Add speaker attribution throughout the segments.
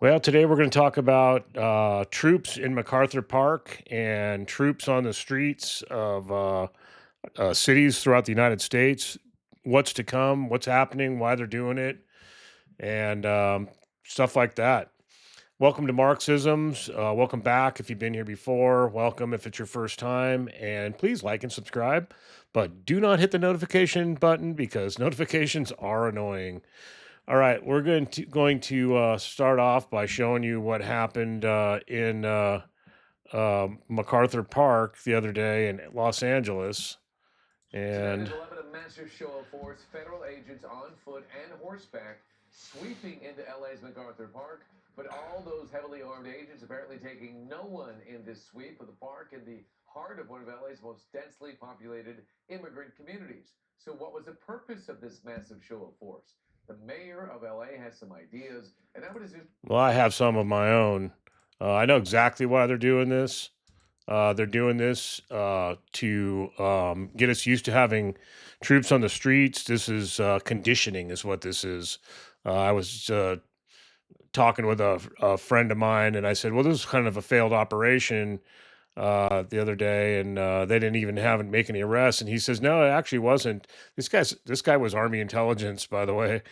Speaker 1: Well, today we're going to talk about troops in MacArthur Park and troops on the streets of cities throughout the United States. What's to come, what's happening, why they're doing it, and stuff like that. Welcome to Marxisms. Welcome back if you've been here before. Welcome if it's your first time. And please like and subscribe, but do not hit the notification button because notifications are annoying. All right, we're going to start off by showing you what happened in MacArthur Park the other day in Los Angeles,
Speaker 2: Tonight
Speaker 1: and
Speaker 2: at 11, a massive show of force, federal agents on foot and horseback sweeping into LA's MacArthur Park. But all those heavily armed agents apparently taking no one in this sweep of the park in the heart of one of LA's most densely populated immigrant communities. So, what was the purpose of this massive show of force? The mayor of LA has some ideas, and that was just
Speaker 1: well, I have some of my own. I know exactly why they're doing this. They're doing this to get us used to having troops on the streets. This is conditioning, is what this is. I was talking with a friend of mine, and I said, "Well, this is kind of a failed operation." The other day, and they didn't even haven't make any arrests. And he says, "No, it actually wasn't. This guy was Army intelligence, by the way."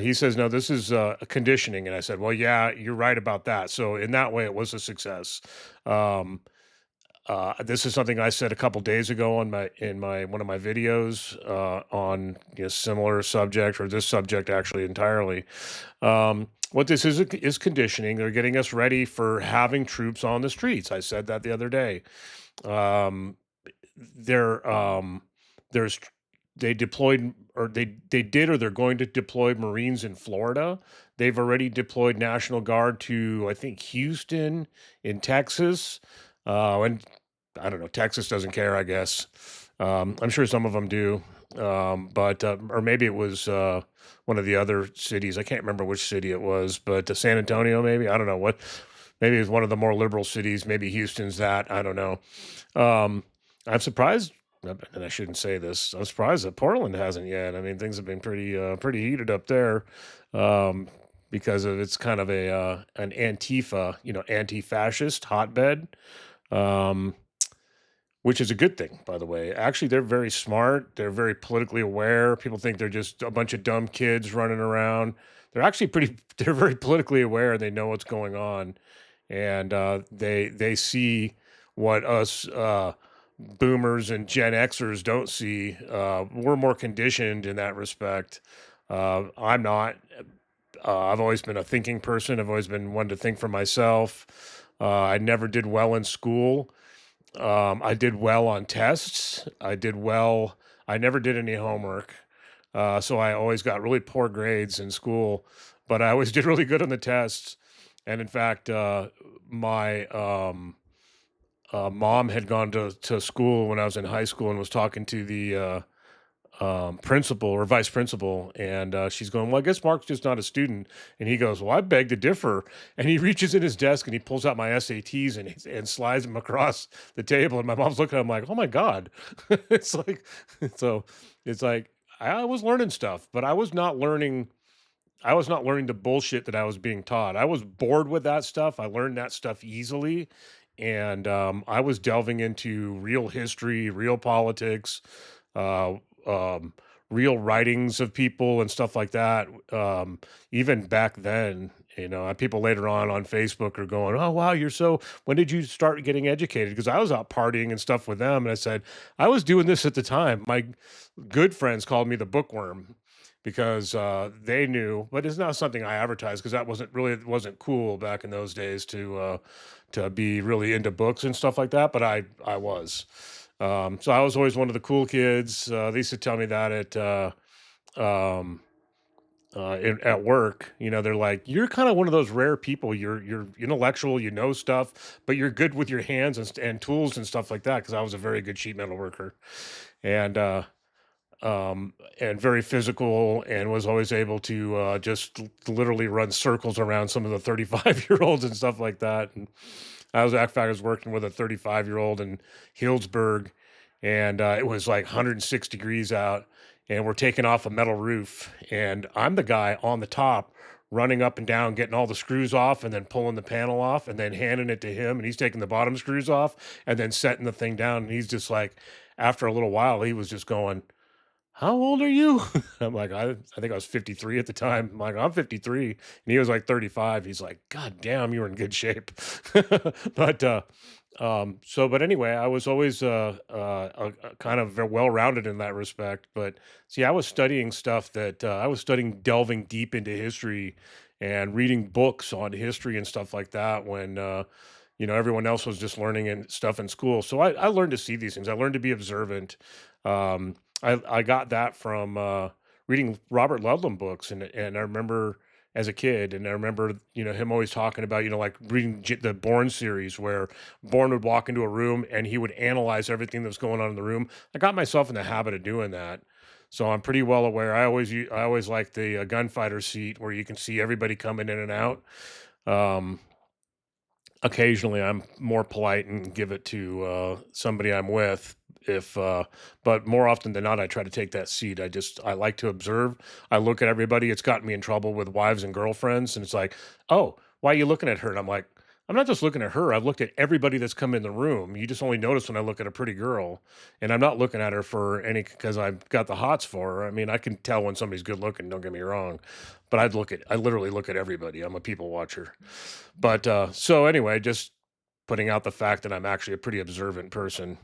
Speaker 1: He says, "No, this is a conditioning." And I said, "Well, yeah, you're right about that. So in that way, it was a success." Um, this is something I said a couple days ago on my in my one of my videos on similar subject, or this subject actually entirely. What this is conditioning. They're getting us ready for having troops on the streets. I said that the other day. Um, there, there's they deployed, or they did, or they're going to deploy Marines in Florida. They've already deployed National Guard to, I think, Houston in Texas. And I don't know, Texas doesn't care, I guess. I'm sure some of them do. But or maybe it was one of the other cities. I can't remember which city it was, but San Antonio, maybe. I don't know what. Maybe it's one of the more liberal cities. Maybe Houston's that. I don't know. Um, I'm surprised, and I shouldn't say this. I'm surprised that Portland hasn't yet. I mean, things have been pretty heated up there, um, because of it's kind of a an Antifa, anti-fascist hotbed. Um, which is a good thing, by the way. Actually, they're very smart. They're very politically aware. People think they're just a bunch of dumb kids running around. They're actually pretty. They're very politically aware. They know what's going on, and they see what us boomers and Gen Xers don't see. We're more conditioned in that respect. I'm not. I've always been a thinking person. I've always been one to think for myself. I never did well in school. I did well on tests. I did well. I never did any homework. So I always got really poor grades in school, but I always did really good on the tests. And in fact, my mom had gone to school when I was in high school and was talking to the principal or vice principal, and she's going, "Well, I guess Mark's just not a student." And he goes, "Well, I beg to differ." And he reaches in his desk and he pulls out my SATs and slides them across the table. And my mom's looking at him like, "Oh my god!" It's like, so it's like I was learning stuff, but I was not learning. I was not learning the bullshit that I was being taught. I was bored with that stuff. I learned that stuff easily, and I was delving into real history, real politics, uh, um, real writings of people and stuff like that. Even back then, people later on Facebook are going, "Oh wow, you're so. When did you start getting educated?" Because I was out partying and stuff with them, and I said I was doing this at the time. My good friends called me the bookworm because they knew, but it's not something I advertised because that wasn't cool back in those days to be really into books and stuff like that. But I was. So I was always one of the cool kids. They used to tell me that um, at work. They're like, "You're kind of one of those rare people. You're intellectual. You know stuff, but you're good with your hands and tools and stuff like that." Because I was a very good sheet metal worker, and and very physical, and was always able to just literally run circles around some of the 35-year-olds and stuff like that. And I was working with a 35-year-old in Healdsburg, and it was like 106 degrees out, and we're taking off a metal roof, and I'm the guy on the top running up and down, getting all the screws off, and then pulling the panel off, and then handing it to him, and he's taking the bottom screws off, and then setting the thing down. And he's just like, after a little while, he was just going, "How old are you?" I'm like, I think I was 53 at the time. I'm like, I'm 53. And he was like 35. He's like, God damn, you were in good shape. But but anyway, I was always kind of well rounded in that respect. But see, I was studying stuff that I was studying, delving deep into history and reading books on history and stuff like that when everyone else was just learning and stuff in school. So I learned to see these things. I learned to be observant. I got that from reading Robert Ludlum books, and I remember as a kid, and I remember him always talking about like reading the Bourne series, where Bourne would walk into a room and he would analyze everything that's going on in the room. I got myself in the habit of doing that. So I'm pretty well aware. I always like the gunfighter seat where you can see everybody coming in and out. Um, Occasionally, I'm more polite and give it to somebody I'm with. If, but more often than not, I try to take that seat. I like to observe. I look at everybody. It's gotten me in trouble with wives and girlfriends, and it's like, oh, why are you looking at her? And I'm like, I'm not just looking at her. I've looked at everybody that's come in the room. You just only notice when I look at a pretty girl, and I'm not looking at her for any because I've got the hots for her. I mean, I can tell when somebody's good looking. Don't get me wrong, but I literally look at everybody. I'm a people watcher. But so anyway, just putting out the fact that I'm actually a pretty observant person,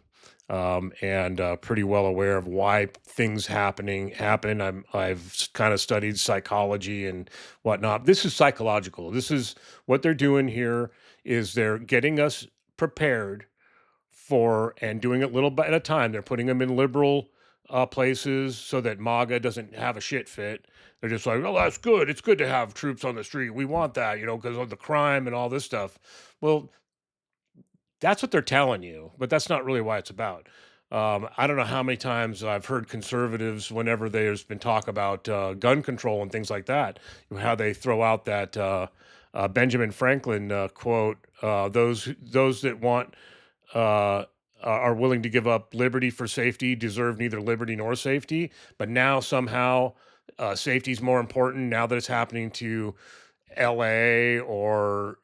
Speaker 1: and pretty well aware of why things happen. I've kind of studied psychology and whatnot. This is psychological. This is what they're doing here is they're getting us prepared for and doing it little bit at a time. They're putting them in liberal places so that MAGA doesn't have a shit fit. They're just like, oh, that's good. It's good to have troops on the street. We want that, because of the crime and all this stuff. Well, that's what they're telling you, but that's not really why it's about. I don't know how many times I've heard conservatives, whenever there's been talk about gun control and things like that, how they throw out that Benjamin Franklin quote: "Those that want are willing to give up liberty for safety deserve neither liberty nor safety." But now somehow safety is more important now that it's happening to LA or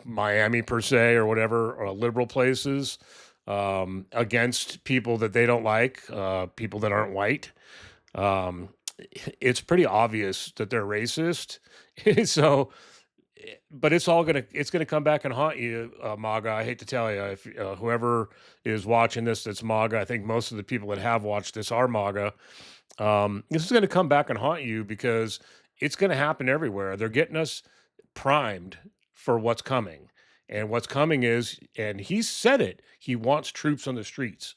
Speaker 1: Miami per se or whatever, or liberal places, against people that they don't like, people that aren't white. Um, it's pretty obvious that they're racist. So, but it's gonna come back and haunt you, MAGA. I hate to tell you, if whoever is watching this that's MAGA, I think most of the people that have watched this are MAGA. This is going to come back and haunt you because it's going to happen everywhere. They're getting us primed for what's coming. And what's coming is, and he said it, he wants troops on the streets.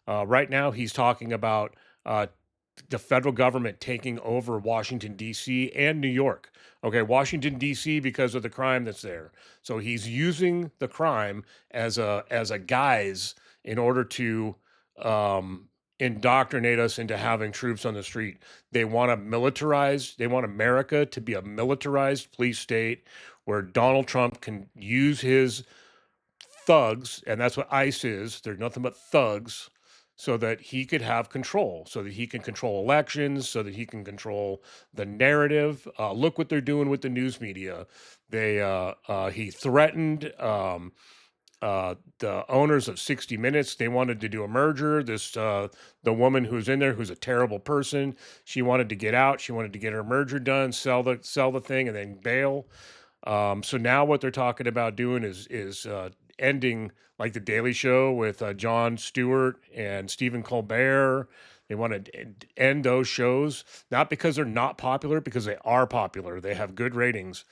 Speaker 1: Right now, he's talking about the federal government taking over Washington, D.C. and New York. Okay, Washington, D.C. because of the crime that's there. So he's using the crime as a guise in order to indoctrinate us into having troops on the street. They want America to be a militarized police state where Donald Trump can use his thugs, and that's what ICE is. They're nothing but thugs, so that he could have control, so that he can control elections, so that he can control the narrative. Look what they're doing with the news media. He threatened the owners of 60 Minutes. They wanted to do a merger. The woman who's in there, who's a terrible person, she wanted to get out. She wanted to get her merger done, sell the thing, and then bail. So now what they're talking about doing is ending like the Daily Show with Jon Stewart and Stephen Colbert. They want to end those shows, not because they're not popular, because they are popular. They have good ratings.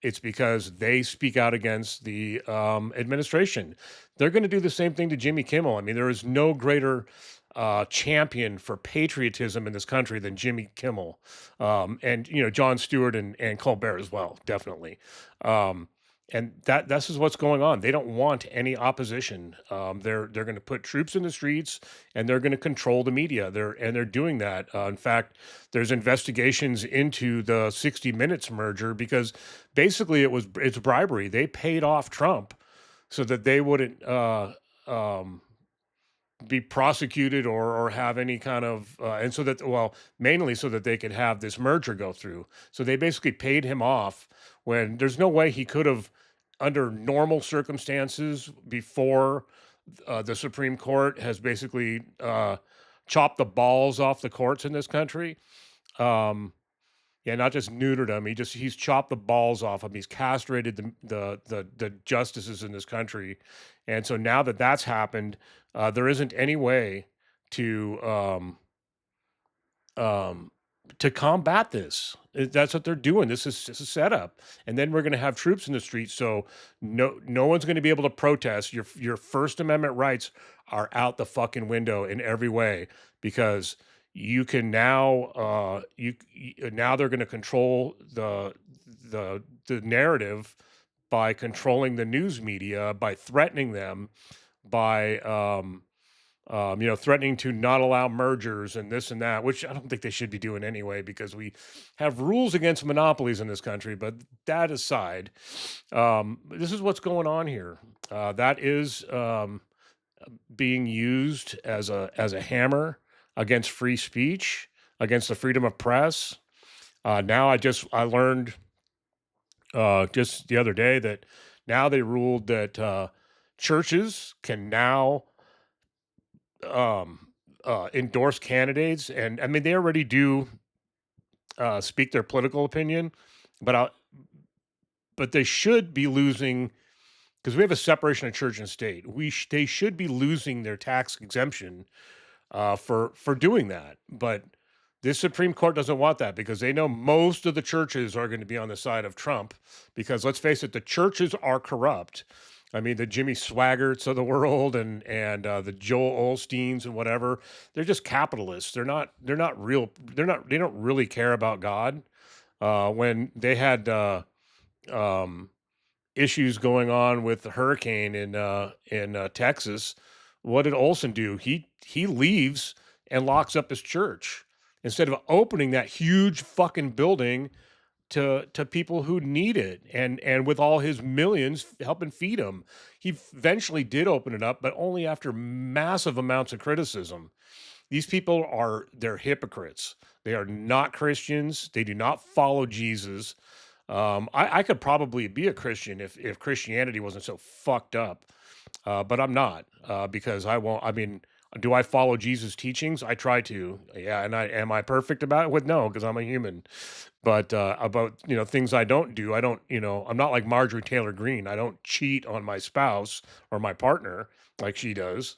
Speaker 1: It's because they speak out against the administration. They're going to do the same thing to Jimmy Kimmel. I mean, there is no greater champion for patriotism in this country than Jimmy Kimmel, and Jon Stewart and Colbert as well, definitely. Um, and this is what's going on. They don't want any opposition. They're going to put troops in the streets and they're going to control the media. They're doing that. In fact, there's investigations into the 60 Minutes merger because basically it's bribery. They paid off Trump so that they wouldn't. be prosecuted or have any kind of and so that well mainly so that they could have this merger go through. So they basically paid him off when there's no way he could have under normal circumstances before the Supreme Court has basically chopped the balls off the courts in this country. Um, yeah, not just neutered them. He's chopped the balls off them. He's castrated the justices in this country, and so now that that's happened, there isn't any way to um, to combat this. That's what they're doing. This is just a setup, and then we're going to have troops in the streets. So no one's going to be able to protest. Your First Amendment rights are out the fucking window in every way because you can now now they're going to control the narrative by controlling the news media, by threatening them, by threatening to not allow mergers and this and that, which I don't think they should be doing anyway because we have rules against monopolies in this country. But that aside, this is what's going on here. That is being used as a hammer against free speech, against the freedom of press. Now I learned just the other day that now they ruled that churches can now um, endorse candidates, and I mean they already do speak their political opinion, but they should be losing because we have a separation of church and state. They should be losing their tax exemption for doing that, but this Supreme Court doesn't want that because they know most of the churches are going to be on the side of Trump. Because let's face it, the churches are corrupt. I mean, the Jimmy Swaggarts of the world and the Joel Osteens and whatever, they're just capitalists. They're not real. They don't really care about God. When they had um, issues going on with the hurricane in Texas, what did Olson do? He leaves and locks up his church instead of opening that huge fucking building to people who need it and with all his millions helping feed them. He eventually did open it up, but only after massive amounts of criticism. These people they're hypocrites. They are not Christians. They do not follow Jesus. I could probably be a Christian if Christianity wasn't so fucked up, but I'm not because I won't. I mean, do I follow Jesus' teachings? I try to. Yeah, and I am I perfect about it? With no, because I'm a human. But about things I don't do, I don't. I'm not like Marjorie Taylor Greene. I don't cheat on my spouse or my partner like she does.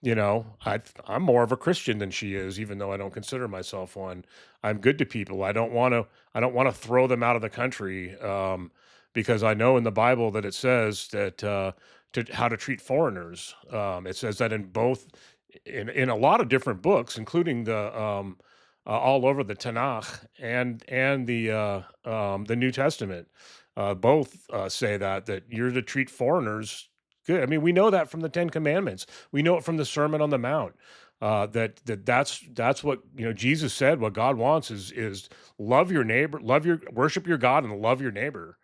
Speaker 1: I'm more of a Christian than she is, even though I don't consider myself one. I'm good to people. I don't want to throw them out of the country because I know in the Bible that it says that how to treat foreigners. It says that in both in a lot of different books, including the all over the Tanakh and the New Testament. Both say that you're to treat foreigners good. I mean, we know that from the Ten Commandments. We know it from the Sermon on the Mount. That's what Jesus said. What God wants is love your neighbor, worship your God, and love your neighbor.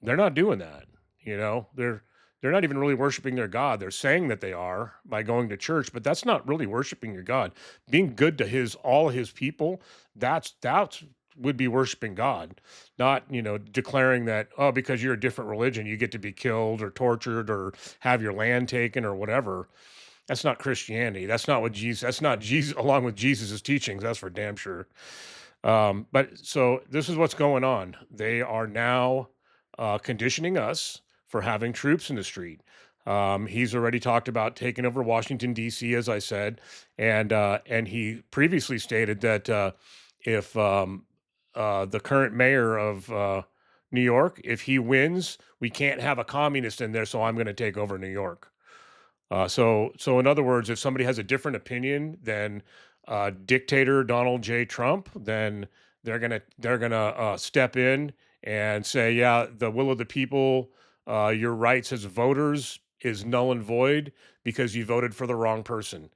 Speaker 1: They're not doing that. They're not even really worshiping their God. They're saying that they are by going to church, but that's not really worshiping your God. Being good to all his people, that's would be worshiping God, not declaring that because you're a different religion you get to be killed or tortured or have your land taken or whatever. That's not Christianity. That's not what Jesus. That's not Jesus along with Jesus's teachings. That's for damn sure. But so this is what's going on. They are now conditioning us for having troops in the street. He's already talked about taking over Washington D.C., as I said, and he previously stated that if the current mayor of New York, if he wins, we can't have a communist in there, so I'm going to take over New York. So in other words, if somebody has a different opinion than dictator Donald J. Trump, then they're gonna step in and say, yeah, the will of the people, your rights as voters is null and void because you voted for the wrong person.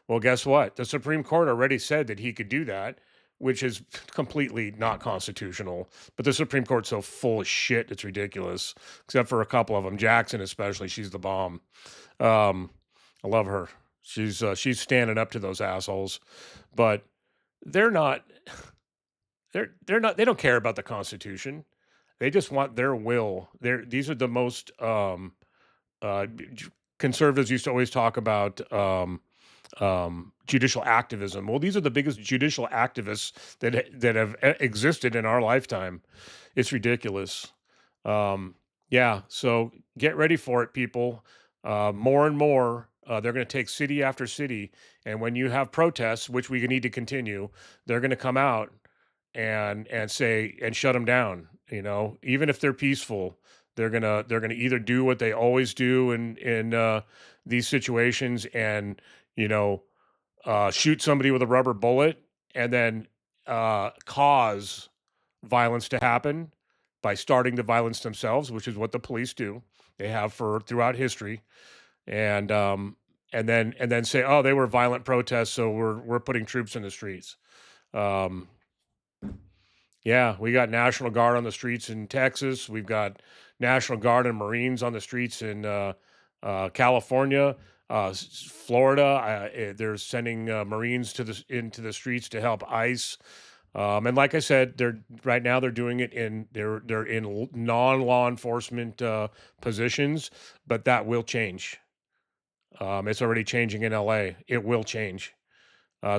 Speaker 1: Well, guess what? The Supreme Court already said that he could do that, which is completely not constitutional. But the Supreme Court's so full of shit, it's ridiculous. Except for a couple of them, Jackson especially. She's the bomb. I love her. She's standing up to those assholes, but they're not. They're not. They don't care about the Constitution. They just want their will. These are the most conservatives used to always talk about judicial activism. Well, these are the biggest judicial activists that have existed in our lifetime. It's ridiculous. Um, yeah, so get ready for it, people. More and more, they're going to take city after city, and when you have protests, which we need to continue, they're going to come out and say and shut them down. You know, even if they're peaceful, they're gonna either do what they always do in these situations and you know shoot somebody with a rubber bullet and then cause violence to happen by starting the violence themselves, which is what the police do. They have for throughout history, and and then say, oh, they were violent protests, so we're putting troops in the streets. Um, yeah, we got National Guard on the streets in Texas. We've got National Guard and Marines on the streets in California, Florida. They're sending Marines into the streets to help ICE. And like I said, they're right now they're doing it in they're in non-law enforcement positions, but that will change. It's already changing in LA. It will change.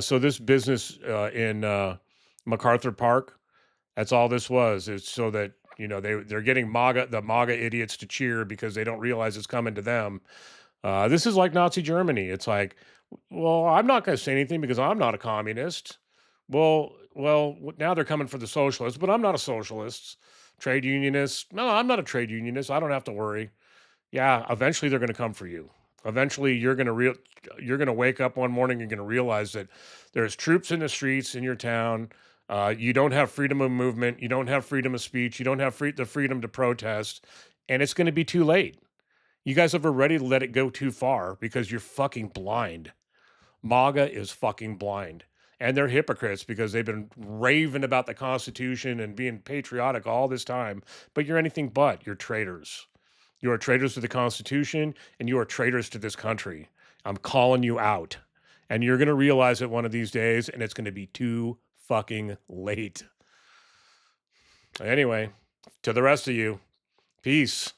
Speaker 1: So this business in MacArthur Park, that's all this was. It's so that they're getting the MAGA idiots to cheer because they don't realize it's coming to them. This is like Nazi Germany. It's like, well, I'm not going to say anything because I'm not a communist. Now they're coming for the socialists, but I'm not a socialist. Trade unionist? No, I'm not a trade unionist. I don't have to worry. Yeah, eventually they're going to come for you. Eventually you're going to wake up one morning and you're going to realize that there's troops in the streets in your town. You don't have freedom of movement. You don't have freedom of speech. You don't have the freedom to protest, and it's going to be too late. You guys have already let it go too far because you're fucking blind. MAGA is fucking blind. And they're hypocrites because they've been raving about the Constitution and being patriotic all this time, but you're anything but. You're traitors. You are traitors to the Constitution and you are traitors to this country. I'm calling you out. And you're going to realize it one of these days, and it's going to be too fucking late. Anyway, to the rest of you, peace.